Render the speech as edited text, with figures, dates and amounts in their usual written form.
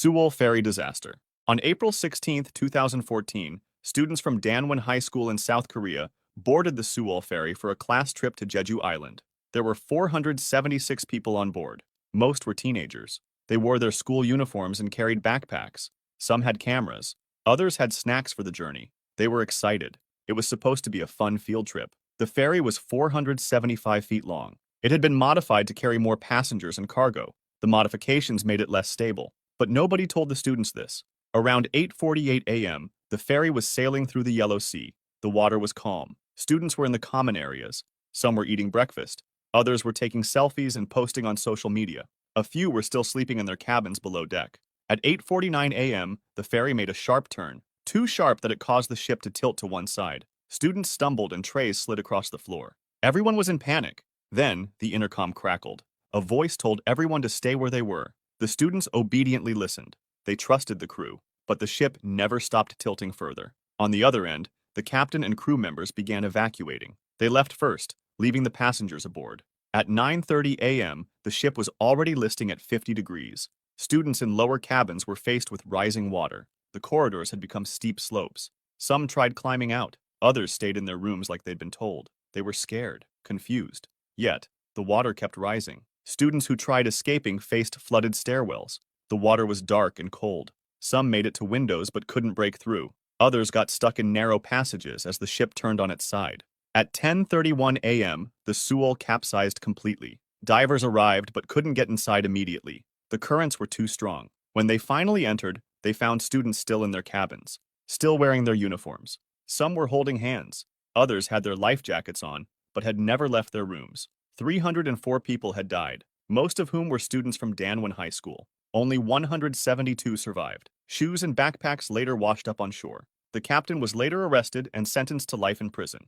Sewol Ferry Disaster. On April 16, 2014, students from Danwon High School in South Korea boarded the Sewol Ferry for a class trip to Jeju Island. There were 476 people on board. Most were teenagers. They wore their school uniforms and carried backpacks. Some had cameras. Others had snacks for the journey. They were excited. It was supposed to be a fun field trip. The ferry was 475 feet long. It had been modified to carry more passengers and cargo. The modifications made it less stable. But nobody told the students this. Around 8:48 a.m., the ferry was sailing through the Yellow Sea. The water was calm. Students were in the common areas. Some were eating breakfast. Others were taking selfies and posting on social media. A few were still sleeping in their cabins below deck. At 8:49 a.m., the ferry made a sharp turn, too sharp that it caused the ship to tilt to one side. Students stumbled and trays slid across the floor. Everyone was in panic. Then, the intercom crackled. A voice told everyone to stay where they were. The students obediently listened. They trusted the crew, but the ship never stopped tilting further. On the other end, the captain and crew members began evacuating. They left first, leaving the passengers aboard. At 9:30 a.m., the ship was already listing at 50 degrees. Students in lower cabins were faced with rising water. The corridors had become steep slopes. Some tried climbing out. Others stayed in their rooms like they'd been told. They were scared, confused. Yet, the water kept rising. Students who tried escaping faced flooded stairwells. The water was dark and cold. Some made it to windows but couldn't break through. Others got stuck in narrow passages as the ship turned on its side. At 10:31 a.m., the Sewol capsized completely. Divers arrived but couldn't get inside immediately. The currents were too strong. When they finally entered, they found students still in their cabins, still wearing their uniforms. Some were holding hands. Others had their life jackets on, but had never left their rooms. 304 people had died, most of whom were students from Danwon High School. Only 172 survived. Shoes and backpacks later washed up on shore. The captain was later arrested and sentenced to life in prison.